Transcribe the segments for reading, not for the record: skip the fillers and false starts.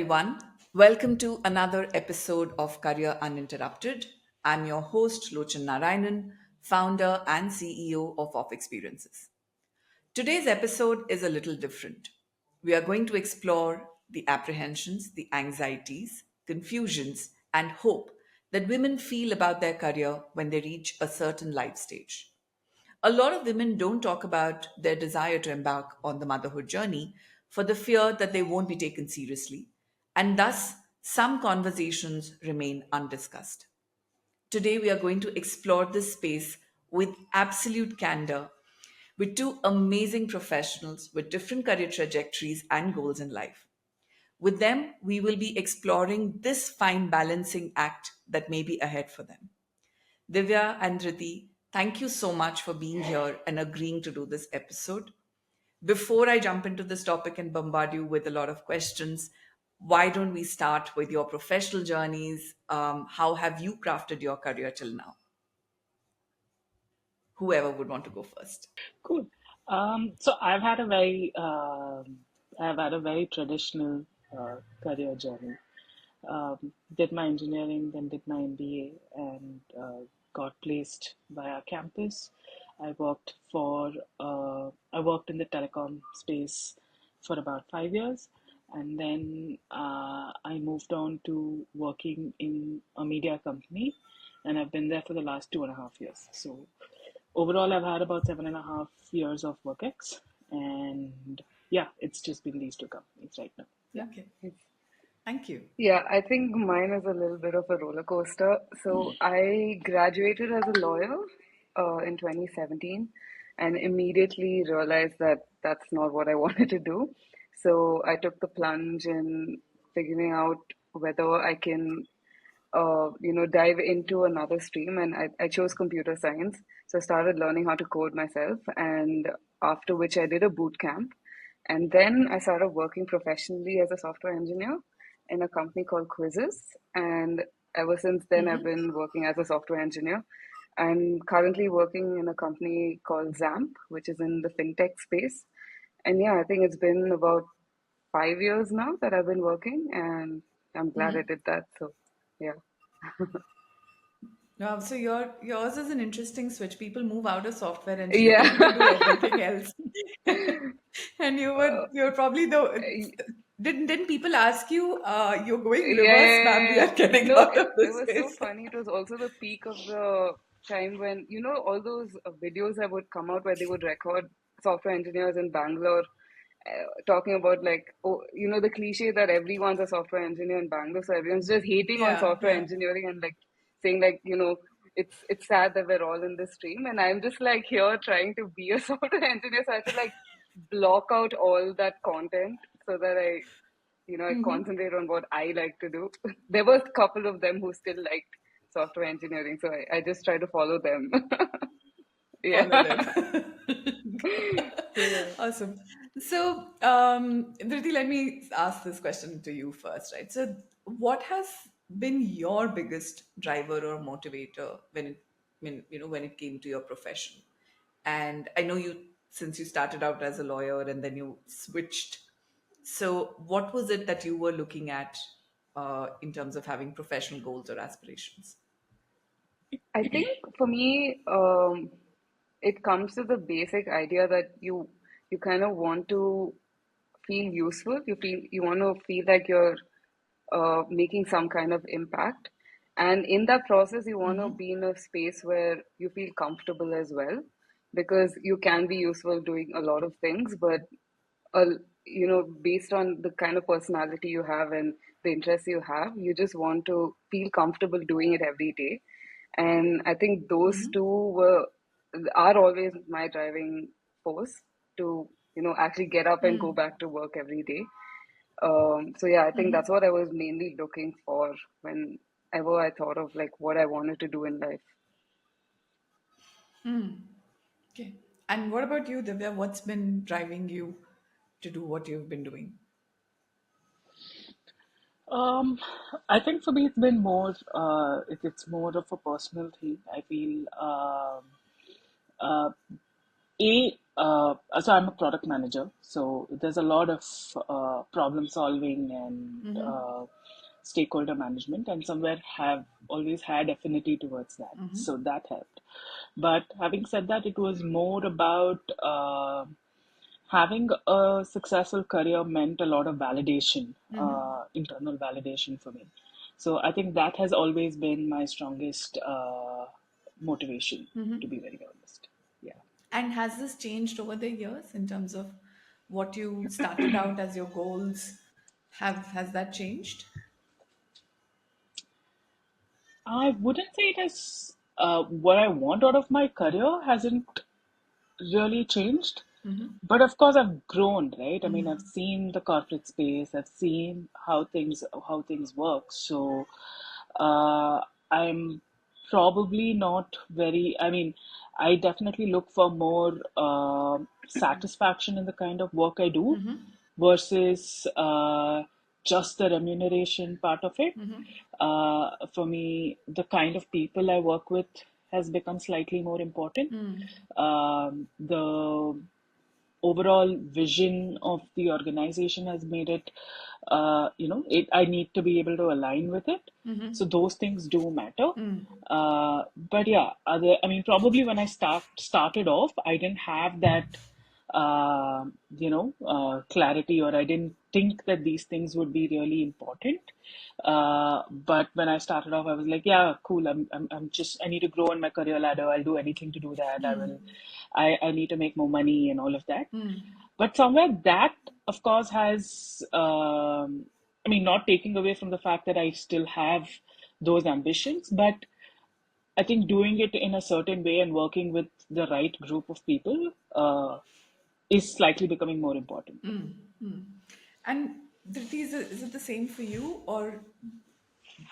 everyone. Welcome to another episode of Career Uninterrupted. I'm your host, Lochan Narayanan, founder and CEO of Experiences. Today's episode is a little different. We are going to explore the apprehensions, the anxieties, confusions, and hope that women feel about their career when they reach a certain life stage. A lot of women don't talk about their desire to embark on the motherhood journey for the fear that they won't be taken seriously, and thus some conversations remain undiscussed. Today, we are going to explore this space with absolute candor with two amazing professionals with different career trajectories and goals in life. With them, we will be exploring this fine balancing act that may be ahead for them. Divya and Druthi, thank you so much for being here and agreeing to do this episode. Before I jump into this topic and bombard you with a lot of questions, why don't we start with your professional journeys? How have you crafted your career till now? Whoever would want to go first. Cool. So I've had a very traditional career journey. Did my engineering, then did my MBA, and got placed by our campus. I worked in the telecom space for about 5 years, and then I moved on to working in a media company, and I've been there for the last 2.5 years. So overall, I've had about 7.5 years of WorkX, and yeah, it's just been these two companies right now. Yeah. Okay, thank you. Yeah, I think mine is a little bit of a roller coaster. So I graduated as a lawyer in 2017 and immediately realized that that's not what I wanted to do. So I took the plunge in figuring out whether I can, dive into another stream. And I chose computer science. So I started learning how to code myself. And after which I did a boot camp. And then I started working professionally as a software engineer in a company called Quizzes. And ever since then, I've been working as a software engineer. I'm currently working in a company called ZAMP, which is in the fintech space. And yeah, I think it's been about 5 years now that I've been working, and I'm glad I did that. So, yeah. So yours is an interesting switch. People move out of software engineering to do Yeah. everything else, and you're probably the didn't people ask you you're going reverse, ma'am? We Yeah. are getting No, out of it this was so space. funny. It was also the peak of the time when, all those videos that would come out where they would record software engineers in Bangalore talking about, like, oh, the cliche that everyone's a software engineer in Bangalore, so everyone's just hating on Yeah, software yeah. engineering and like saying like, it's sad that we're all in this stream, and I'm just like here trying to be a software engineer, so I had to like block out all that content so that I concentrate on what I like to do. There was a couple of them who still liked software engineering, so I just try to follow them. Follow Yeah. them. Yeah. Awesome. So, Dhriti, let me ask this question to you first, right? So, what has been your biggest driver or motivator when it came to your profession? And I know you, since you started out as a lawyer and then you switched. So, what was it that you were looking at in terms of having professional goals or aspirations? I think for me, it comes to the basic idea that you kind of want to feel useful. You want to feel like you're making some kind of impact, and in that process, you want to be in a space where you feel comfortable as well, because you can be useful doing a lot of things, but uh, based on the kind of personality you have and the interests you have, you just want to feel comfortable doing it every day. And I think those two are always my driving force to, actually get up and go back to work every day. So yeah, I think that's what I was mainly looking for whenever I thought of like what I wanted to do in life. Okay. And what about you, Divya? What's been driving you to do what you've been doing? Um, I think for me it's been more it's more of a personal thing. I feel uh, A, so I'm a product manager, so there's a lot of problem solving and stakeholder management, and somewhere have always had affinity towards that. So that helped. But having said that, it was more about having a successful career meant a lot of validation, internal validation for me. So I think that has always been my strongest motivation, to be very honest. Yeah. And has this changed over the years in terms of what you started out as your goals? Has that changed? I wouldn't say it has, what I want out of my career hasn't really changed. But of course, I've grown, right? I mean, I've seen the corporate space, I've seen how things work. So, uh, I'm probably not very. I mean, I definitely look for more satisfaction in the kind of work I do versus just the remuneration part of it. For me, the kind of people I work with has become slightly more important. The overall vision of the organization has made it, I need to be able to align with it. So those things do matter. But yeah, I mean, probably when I started off, I didn't have that, clarity, or I didn't think that these things would be really important. But when I started off, I was like, yeah, cool. I need to grow on my career ladder. I'll do anything to do that. I need to make more money and all of that. But somewhere that, of course, has, I mean, not taking away from the fact that I still have those ambitions, but I think doing it in a certain way and working with the right group of people is slightly becoming more important. And Dhriti, is it the same for you, or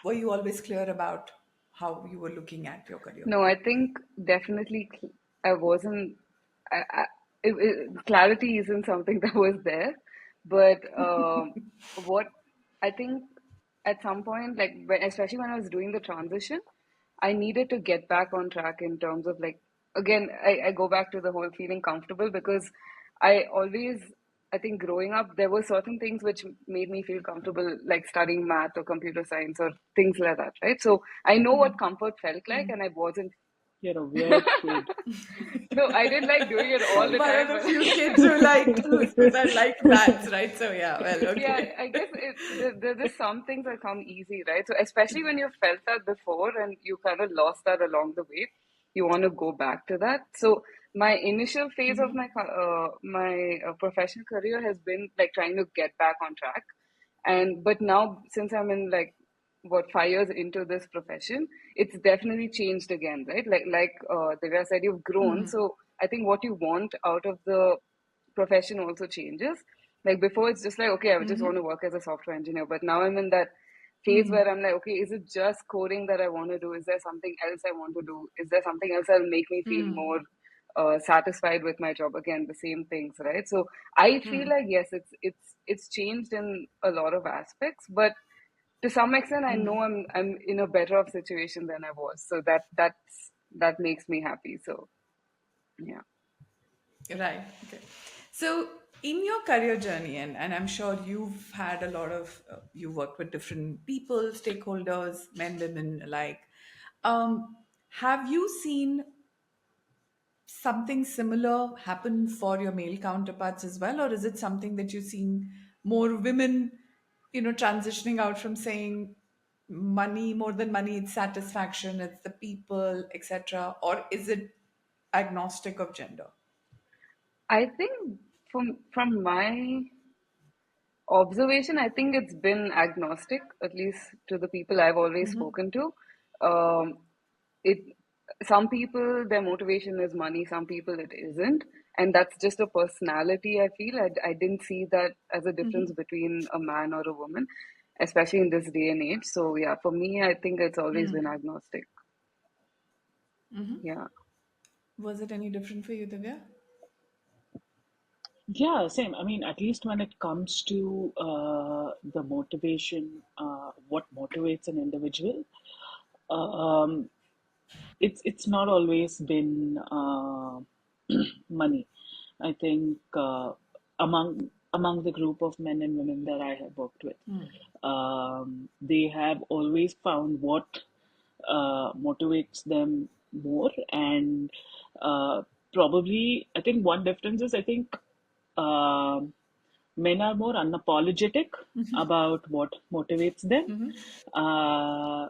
were you always clear about how you were looking at your career? No, I think definitely I wasn't. Clarity isn't something that was there, but what I think at some point, like especially when I was doing the transition, I needed to get back on track in terms of like again, I go back to the whole feeling comfortable because I always I think growing up there were certain things which made me feel comfortable, like studying math or computer science or things like that, right? So I know what comfort felt like, and I wasn't. You're a weird kid. No, I didn't like doing it all Sorry. the One of time, the but few kids who like maths, right? So yeah, well, yeah, okay. I guess there's just some things that come easy, right? So especially when you've felt that before and you kind of lost that along the way, you want to go back to that. So my initial phase of my professional career has been like trying to get back on track, and but now since I'm in like what 5 years into this profession, it's definitely changed again, right? Like Divya said, you've grown, so I think what you want out of the profession also changes. Like before, it's just like, okay, I would just want to work as a software engineer. But now I'm in that phase where I'm like, okay, is it just coding that I want to do? Is there something else I want to do? Is there something else that'll make me feel more satisfied with my job? Again, the same things, right? So I feel like yes, it's changed in a lot of aspects, but to some extent, I know I'm in a better off situation than I was. So that makes me happy. So yeah. Right. Okay. So, in your career journey, and I'm sure you've had a lot of, you worked with different people, stakeholders, men, women alike. Have you seen something similar happen for your male counterparts as well, or is it something that you've seen more women, transitioning out from saying money more than money, it's satisfaction, it's the people, etc., or is it agnostic of gender? I think from my observation, I think it's been agnostic, at least to the people I've always spoken to. Um, it some people their motivation is money, some people it isn't, and that's just a personality. I feel I didn't see that as a difference between a man or a woman, especially in this day and age. So yeah, for me, I think it's always been agnostic. Yeah. Was it any different for you, Divya? Yeah, same. I mean, at least when it comes to the motivation, what motivates an individual, um, it's not always been money. I think among the group of men and women that I have worked with, they have always found what motivates them more, and uh, probably I think one difference is I think um men are more unapologetic about what motivates them. Uh,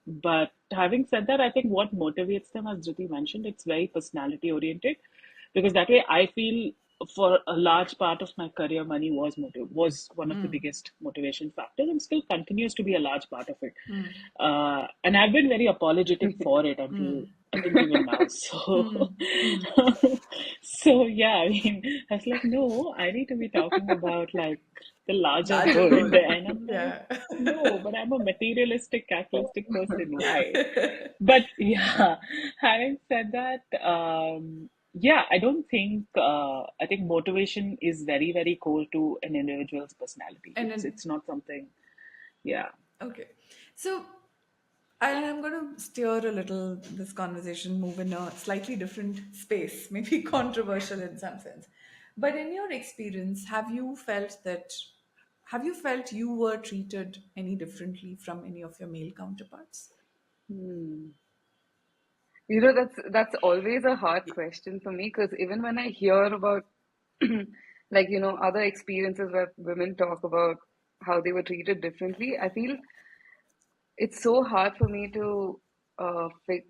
but having said that, I think what motivates them, as Jyoti mentioned, it's very personality oriented, because that way I feel for a large part of my career, money was one of the biggest motivation factors, and still continues to be a large part of it. And I've been very apologetic for it until I think even now. So, so yeah, I mean, I was like, no, I need to be talking about like the larger Larger good, goal. and I'm like, Yeah. no, but I'm a materialistic, capitalistic person. Why? But yeah, having said that, yeah, I don't think I think motivation is very, very core to an individual's personality. And then, It's not something, yeah. okay. So I'm going to steer a little this conversation, move in a slightly different space, maybe controversial in some sense. But in your experience, have you felt you were treated any differently from any of your male counterparts? Hmm. You know, that's always a hard question for me because even when I hear about like, other experiences where women talk about how they were treated differently, I feel it's so hard for me to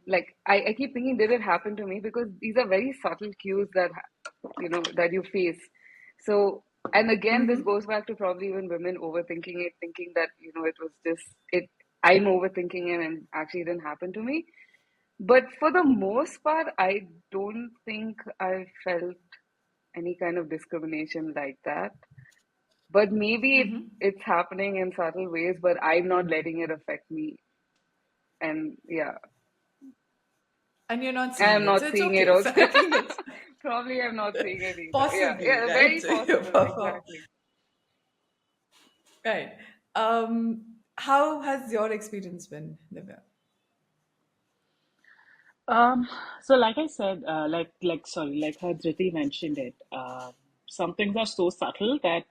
like I keep thinking, did it happen to me? Because these are very subtle cues that you face. So, and again, this goes back to probably even women overthinking it, thinking that it was just it. I'm overthinking it, and actually didn't happen to me. But for the most part, I don't think I felt any kind of discrimination like that. But maybe it's happening in subtle ways, but I'm not letting it affect me. And yeah, And you're not seeing I'm it. So not it's seeing it okay. So also. I think it's Probably I'm not seeing it either. Yeah, possibly, yeah, right? very So you're possible, exactly. right. How has your experience been, Divya? Um, so like I said, sorry, like how Dhruti mentioned it, some things are so subtle that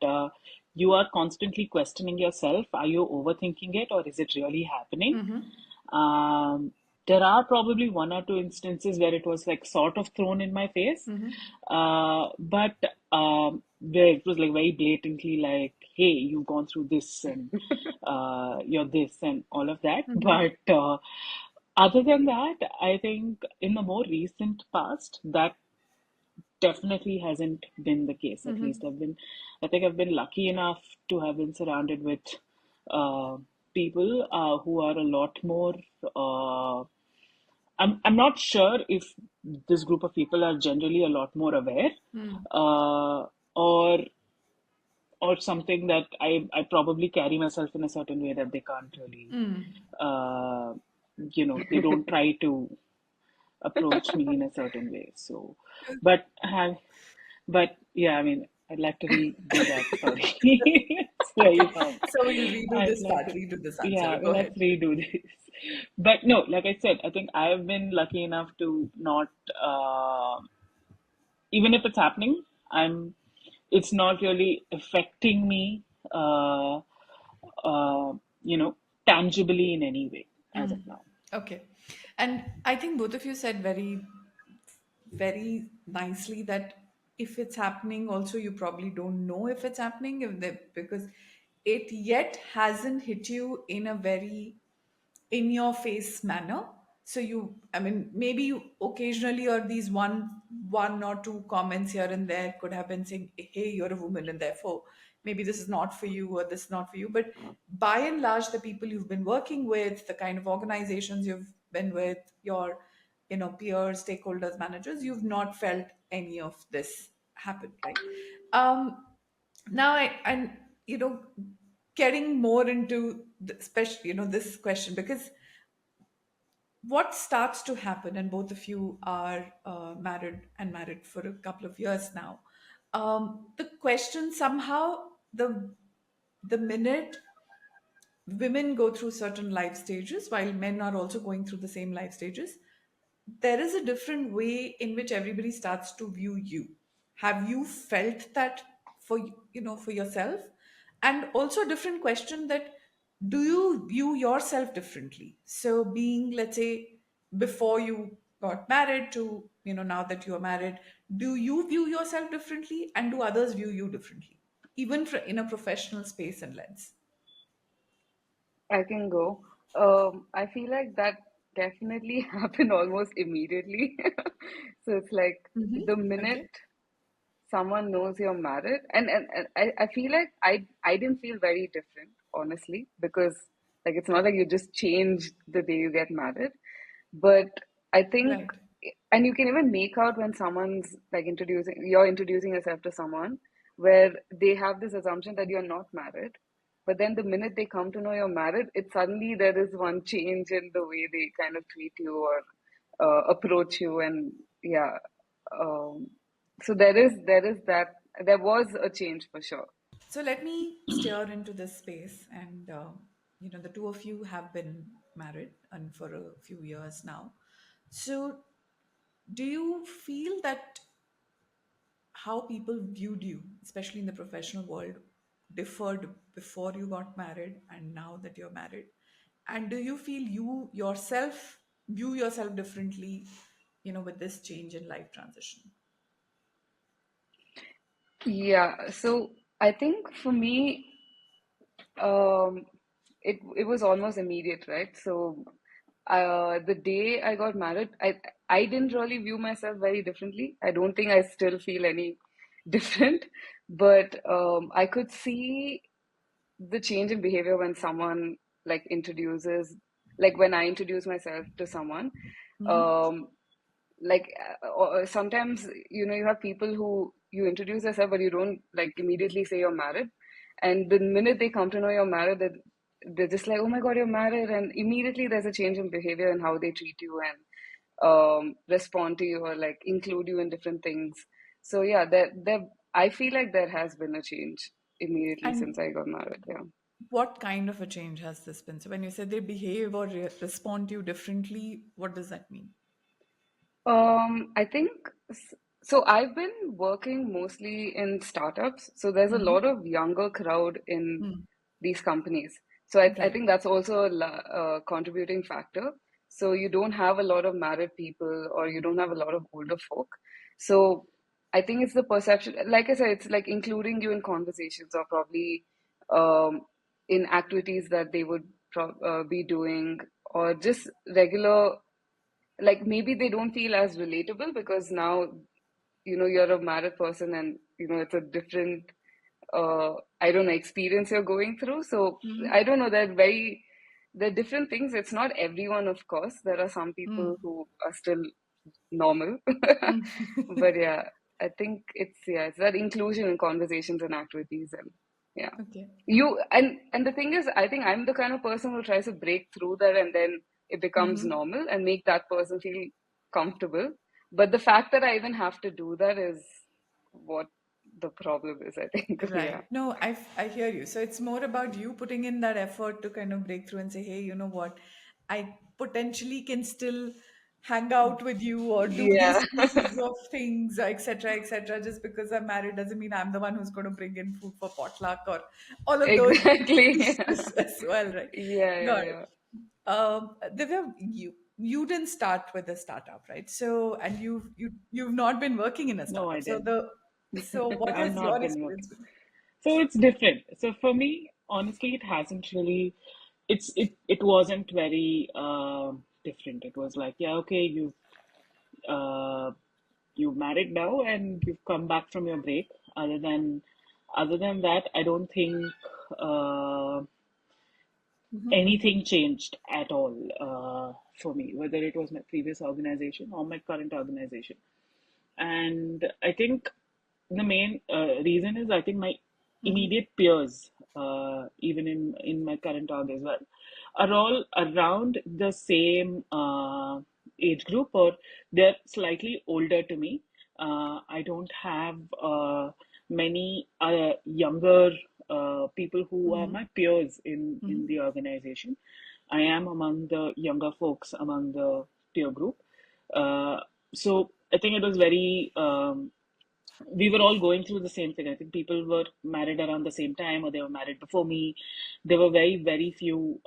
you are constantly questioning yourself. Are you overthinking it, or is it really happening? Um, there are probably one or two instances where it was like sort of thrown in my face, but where it was like very blatantly like, "Hey, you've gone through this, and you're this, and all of that." But other than that, I think in the more recent past, that definitely hasn't been the case. At least I think I've been lucky enough to have been surrounded with uh, people who are a lot more. Uh, I'm not sure if this group of people are generally a lot more aware, uh, or something that I probably carry myself in a certain way that they can't really, uh, they don't try to approach me in a certain way. So, but have, but yeah, I mean, I'd like to redo that. Sorry, it's very long. So we'll redo I'd this like part, to, redo this answer. yeah, Go let's ahead. redo this. But no, like I said, I think I've been lucky enough to not, uh, even if it's happening, I'm, it's not really affecting me, uh, uh, you know, tangibly in any way as of now. Okay. And I think both of you said very nicely that if it's happening, also you probably don't know if it's happening because it yet hasn't hit you in a very in your face manner. So you, I mean, maybe you occasionally or these one or two comments here and there could have been saying, hey, you're a woman and therefore maybe this is not for you or this is not for you. But by and large, the people you've been working with, the kind of organizations you've been with, your peers, stakeholders, managers, you've not felt any of this happen, right? um Now and getting more into the special this question, because what starts to happen, and both of you are married for a couple of years now. The question somehow, the minute women go through certain life stages while men are also going through the same life stages, there is a different way in which everybody starts to view you. Have you felt that for for yourself? And also a different question, that do you view yourself differently? So being, let's say, before you got married to now that you are married, do you view yourself differently, and do others view you differently, even in a professional space and lens? I can go. I feel like that definitely happened almost immediately. So it's like the minute Okay. someone knows you're married, and I feel like I didn't feel very different, honestly, because like it's not like you just change the day you get married. But I think, Right. and you can even make out when someone's like you're introducing yourself to someone where they have this assumption that you're not married. But then the minute they come to know you're married, it suddenly there is one change in the way they kind of treat you or approach you. And yeah, um, so there was a change for sure. So let me steer into this space, and the two of you have been married and for a few years now. So do you feel that how people viewed you, especially in the professional world, differed before you got married and now that you're married? And do you feel you yourself view yourself differently, with this change in life transition? Yeah, so I think for me, Um, it was almost immediate, right? So, the day I got married, I didn't really view myself very differently. I don't think I still feel any different, but I could see the change in behavior when someone like introduces, like when I introduce myself to someone. Um, or sometimes you have people who you introduce yourself but you don't like immediately say you're married, and the minute they come to know you're married, they're just like, oh my god, you're married, and immediately there's a change in behavior and how they treat you and respond to you or like include you in different things. So yeah, there I feel like there has been a change immediately And since I got married. Yeah. what kind of a change has this been? So when you say they behave or respond to you differently, what does that mean? I think so. I've been working mostly in startups, so there's a lot of younger crowd in these companies. So I Right. think that's also a contributing factor. So you don't have a lot of married people, or you don't have a lot of older folk. So I think it's the perception. Like I said, it's like including you in conversations, or probably um, in activities that they would be doing, or just regular, like maybe they don't feel as relatable because now you're a married person, and it's a different I don't know, experience you're going through. So I don't know, they're different things. It's not everyone, of course. There are some people who are still normal. But yeah, I think it's that inclusion in conversations and activities. And yeah, Okay. and the thing is, I think I'm the kind of person who tries to break through that, and then it becomes normal and make that person feel comfortable. But the fact that I even have to do that is what the problem is, I think. Yeah. Right. No, I hear you. So it's more about you putting in that effort to kind of break through and say, hey, you know what? I potentially can still hang out with you or do these Yeah. pieces of things, et cetera, et cetera. Just because I'm married doesn't mean I'm the one who's going to bring in food for potluck or all of those Exactly. pieces as well, right? Yeah, yeah, Got it. yeah. Divya, you didn't start with a startup, right? So, and you've not been working in a No, I startup. So didn't. what I've has not your been working. experience been? So it's different. So for me, honestly, it hasn't really. It wasn't very different. It was like, yeah, okay, uh, you married now and you've come back from your break. Other than that, I don't think uh, anything changed at all for me, whether it was my previous organization or my current organization. And I think the main reason is, I think my immediate peers, even in my current org as well, are all around the same age group, or they're slightly older to me. I don't have many younger people who are my peers in the organization. I am among the younger folks among the peer group. Uh, so I think it was very we were all going through the same thing. I think people were married around the same time, or they were married before me. There were very, very few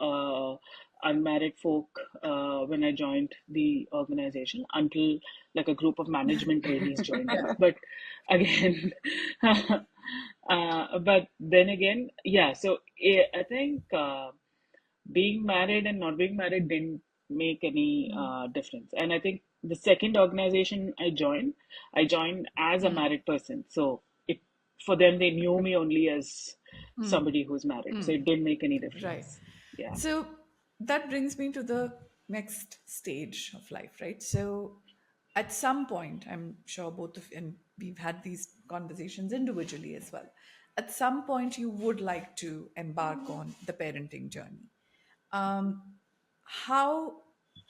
unmarried folk when I joined the organization, until like a group of management trainees joined us. Yeah. But again, but then again, yeah. So I think being married and not being married didn't make any difference. And I think the second organization I joined as a married person. So it for them, they knew me only as somebody who's married. So it didn't make any Right. difference. Yeah. So that brings me to the next stage of life, right? So at some point, I'm sure both of, and we've had these conversations individually as well. At some point, you would like to embark on the parenting journey. Um, how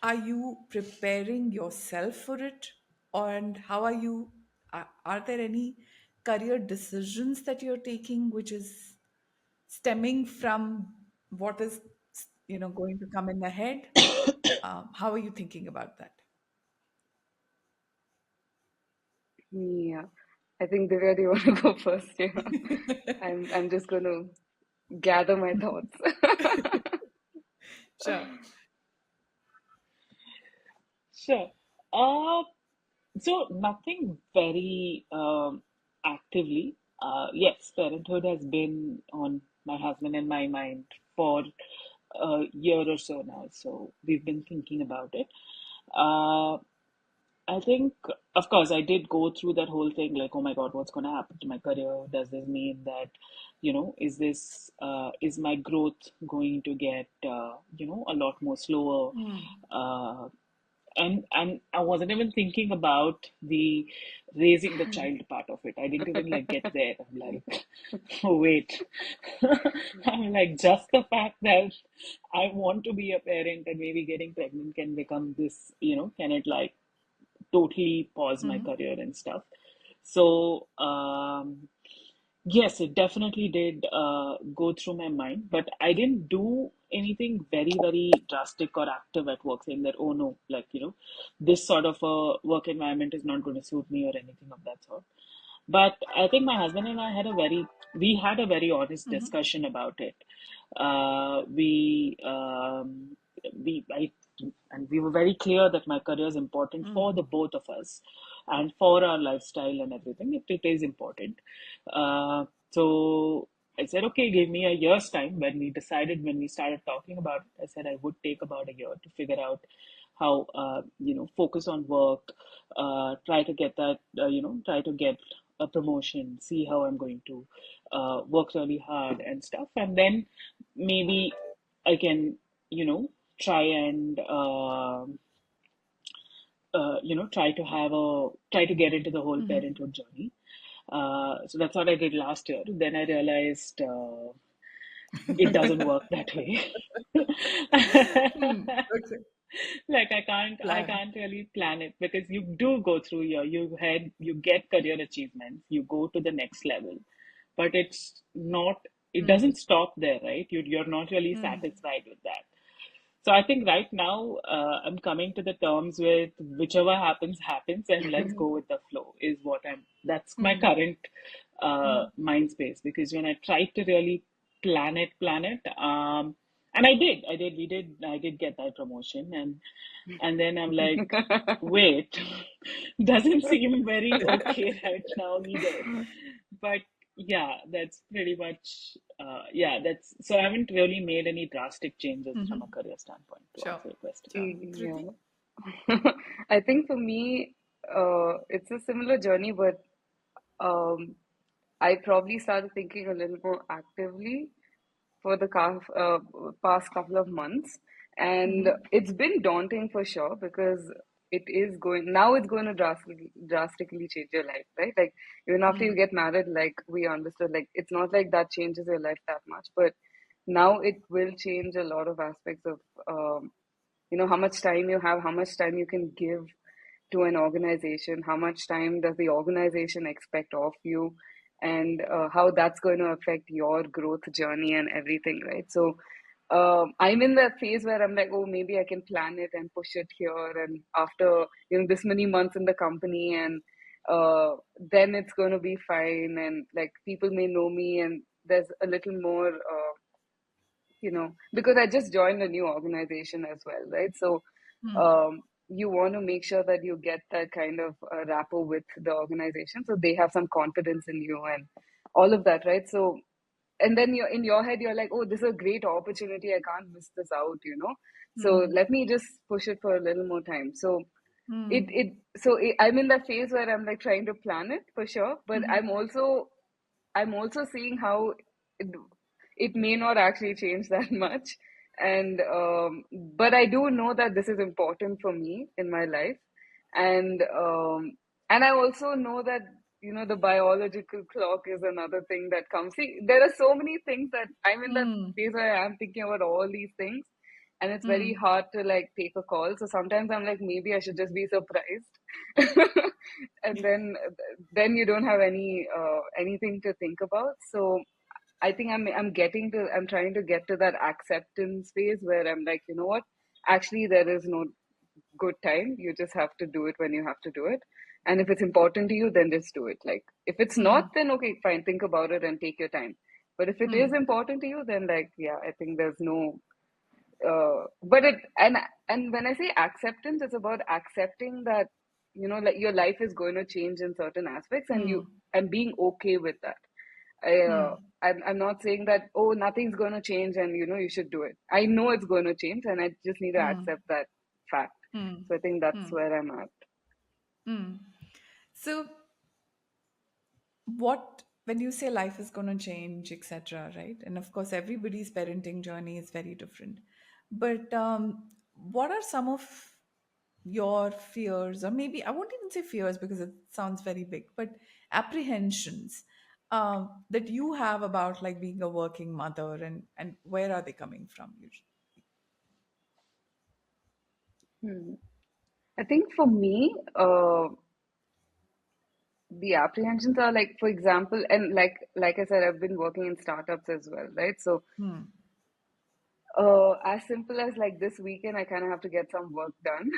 are you preparing yourself for it? And how are there any career decisions that you're taking which is stemming from what is going to come in ahead? How are you thinking about that? Yeah. I think Divya, do you want to go first? Yeah. I'm just going to gather my thoughts. Sure. Sure. Uh, so nothing very actively. Yes, parenthood has been on my husband and my mind for a year or so now. So we've been thinking about it. Uh, I think, of course, I did go through that whole thing like, oh my God, what's going to happen to my career? Does this mean that, is my growth going to get, a lot more slower? Uh, and I wasn't even thinking about the raising the child part of it. I didn't even like get there. I'm like, oh, wait. I'm like, just the fact that I want to be a parent and maybe getting pregnant can become this, can it like totally pause my career and stuff. So, yes, it definitely did go through my mind, but I didn't do anything very, very drastic or active at work, saying that, oh no, like, this sort of a work environment is not going to suit me or anything of that sort. But I think my husband and I we had a very honest discussion about it. We, and we were very clear that my career is important for the both of us and for our lifestyle and everything. It is important. So I said, okay, give me a year's time. When we started talking about it, I said I would take about a year to figure out how, focus on work, try to get that, try to get a promotion, see how I'm going to work really hard and stuff. And then maybe I can, try and, try to get into the whole parenthood journey. So that's what I did last year. Then I realized it doesn't work that way. Okay. Like I Plan. can't really plan it, because you do go through you get career achievements, you go to the next level, but it doesn't stop there, right? You're not really satisfied with that. So I think right now, I'm coming to the terms with whichever happens, happens, and let's go with the flow is that's my current mind space. Because when I tried to really plan it, and I did get that promotion, and then I'm like, wait, doesn't seem very okay right now either. But yeah, that's pretty much, yeah, that's so I haven't really made any drastic changes from a career standpoint, to Sure. answer your question. Sure. Yeah. Druti? I think for me, it's a similar journey, but um, I probably started thinking a little more actively for the past couple of months, and it's been daunting for sure because it's going to drastically change your life, right? Like even after you get married, like we understood, like it's not like that changes your life that much, but now it will change a lot of aspects of how much time you have, how much time you can give to an organization, how much time does the organization expect of you, and how that's going to affect your growth journey and everything, right? So I'm in that phase where I'm like, oh, maybe I can plan it and push it here, and after this many months in the company, and then it's going to be fine, and like people may know me, and there's a little more, because I just joined a new organization as well, right? So you want to make sure that you get that kind of rapport with the organization, so they have some confidence in you and all of that, right? So, and then you're in your head, you're like, oh, this is a great opportunity, I can't miss this out. So let me just push it for a little more time. So I'm in that phase where I'm like trying to plan it for sure, but I'm also seeing how it, it may not actually change that much. And but I do know that this is important for me in my life. And I also know that the biological clock is another thing that comes. See, there are so many things that I'm in that phase where I'm thinking about all these things, and it's very hard to like take a call. So sometimes I'm like, maybe I should just be surprised. And then you don't have anything to think about. So I think I'm trying to get to that acceptance phase where I'm like, you know what, actually there is no good time, you just have to do it when you have to do it. And if it's important to you, then just do it. Like if it's not, then okay, fine, think about it and take your time. But if it is important to you, then like, yeah, I think there's no but it and when I say acceptance, it's about accepting that like your life is going to change in certain aspects, and being okay with that. I'm not saying that, oh, nothing's going to change and you should do it. I know it's going to change, and I just need to accept that fact. So I think that's where I'm at. So, what when you say life is going to change, etc., right? And of course, everybody's parenting journey is very different. But what are some of your fears, or maybe I won't even say fears because it sounds very big, but apprehensions that you have about like being a working mother, and where are they coming from usually? Hmm. I think for me, the apprehensions are like, for example, and like I said, I've been working in startups as well, right? So as simple as like this weekend, I kind of have to get some work done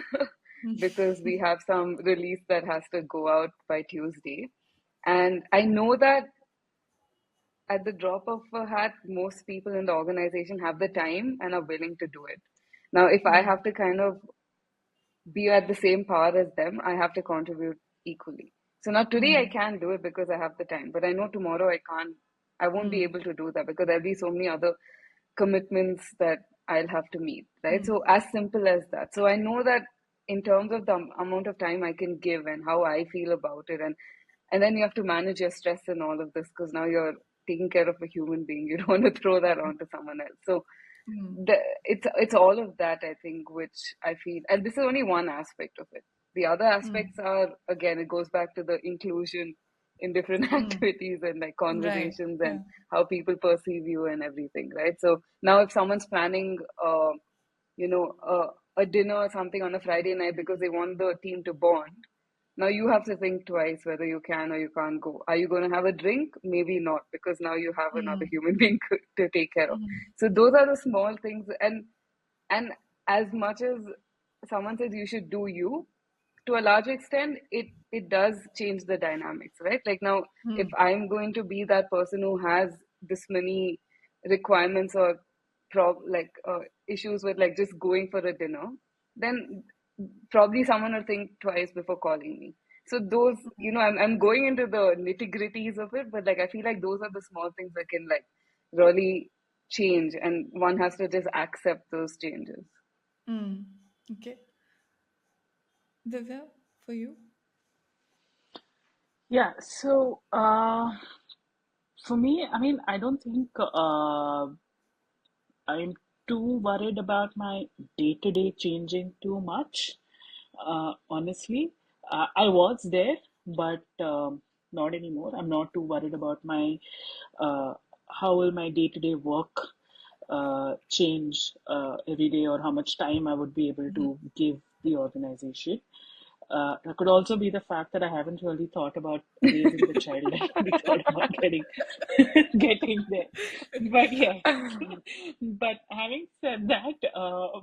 because we have some release that has to go out by Tuesday. And I know that at the drop of a hat, most people in the organization have the time and are willing to do it. Now, if I have to kind of be at the same par as them, I have to contribute equally. So now today I can't do it because I have the time, but I know tomorrow I won't be able to do that because there'll be so many other commitments that I'll have to meet, right? So as simple as that. So I know that in terms of the amount of time I can give and how I feel about it, and then you have to manage your stress and all of this because now you're taking care of a human being. You don't want to throw that onto someone else. So it's all of that, I think, which I feel, and this is only one aspect of it. The other aspects are, again, it goes back to the inclusion in different activities and like Right. conversations and Yeah. how people perceive you and everything, right? So now if someone's planning you know a dinner or something on a Friday night because they want the team to bond, now you have to think twice whether you can or you can't go. Are you going to have a drink? Maybe not, because now you have another human being to take care of. So those are the small things, and as much as someone says you should do you, to a large extent, it does change the dynamics, right? Like now, if I'm going to be that person who has this many requirements or issues with like just going for a dinner, then probably someone will think twice before calling me. So those, I'm going into the nitty gritties of it, but like I feel like those are the small things that can like really change, and one has to just accept those changes. Okay. Divya, for you? Yeah, so for me, I mean, I don't think I'm too worried about my day-to-day changing too much. Honestly, I was there, but not anymore. I'm not too worried about my uh, how will my day-to-day work change every day, or how much time I would be able to give the organization. That could also be the fact that I haven't really thought about raising the child. I've only thought about getting there. But yes. But having said that,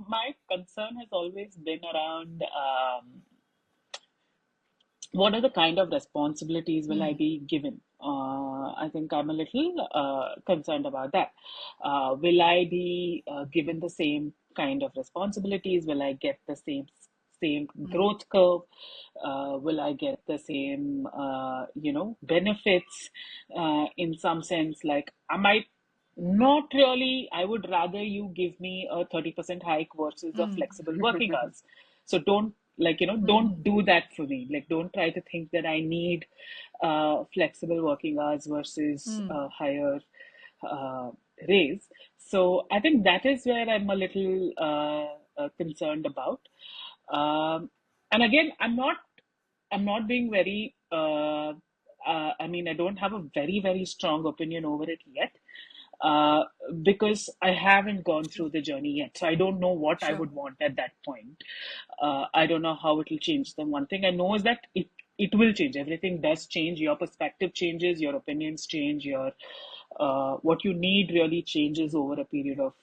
my concern has always been around what are the kind of responsibilities will I Mm. be given? I think I'm a little concerned about that. Will I be given the same kind of responsibilities? Will I get the same Mm. growth curve? Will I get the same benefits in some sense? Like I might not really. I would rather you give me a 30% hike versus a Mm. flexible working hours. So don't, like, Mm. don't do that for me. Like, don't try to think that I need flexible working hours versus Mm. a higher uh, raise. So I think that is where I'm a little concerned about. And again, I'm not being very. I mean, I don't have a very strong opinion over it yet, uh, because I haven't gone Sure. through the journey yet. So I don't know what I Sure. would want at that point. I don't know how it will change. The one thing I know is that it will change. Everything does change. Your perspective changes. Your opinions change. Your what you need really changes over a period of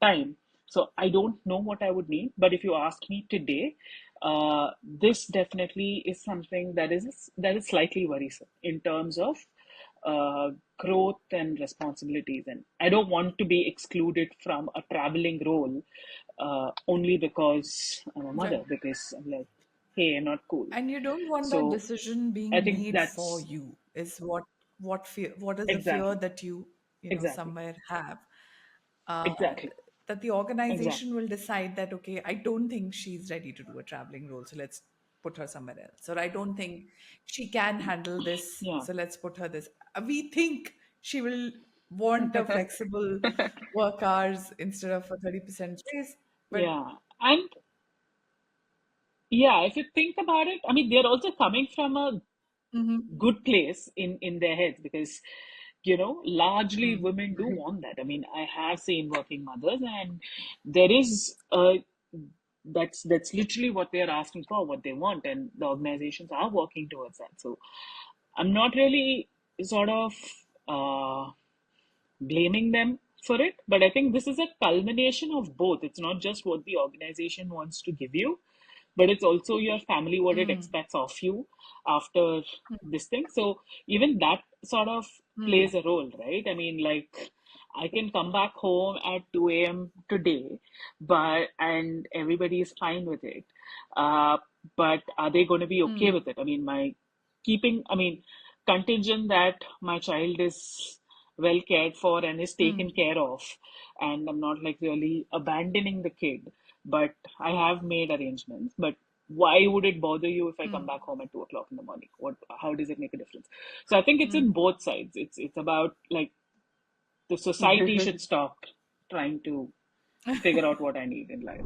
time. So I don't know what I would need, but if you ask me today, this definitely is something that is slightly worrisome in terms of uh, growth and responsibilities. And I don't want to be excluded from a traveling role only because I'm a mother, Right. because I'm like, hey, I'm not cool. And you don't want that So decision I being think made for that's you, is what fear, what is the fear exactly, that you exactly, somewhere have, uh, exactly, that the organization exactly. will decide that, okay, I don't think she's ready to do a traveling role, so let's put her somewhere else. Or I don't think she can handle this, Yeah, so let's put her this. We think she will want a flexible work hours instead of a 30% raise, but yeah. And yeah, if you think about it, I mean, they're also coming from a Mhm. good place in their heads, because largely Mm. women do want that. I mean, I have seen working mothers, and there is that's literally what they're asking for, what they want, and the organizations are working towards that. So I'm not really sort of uh, blaming them for it, but I think this is a culmination of both. It's not just what the organization wants to give you, but it's also your family, what it Mm. expects of you after this thing. So even that sort of Mm. plays a role, right? I mean, like, I can come back home at 2 a.m. today, but and everybody is fine with it. Uh, but are they going to be okay Mm. with it? I mean, I mean, contingent that my child is well cared for and is taken Mm. care of, and I'm not like really abandoning the kid, but I have made arrangements. But why would it bother you if I come Mm. back home at 2 o'clock in the morning? How does it make a difference? So I think it's in Mm. both sides. It's about, like, the society should stop trying to figure out what I need in life.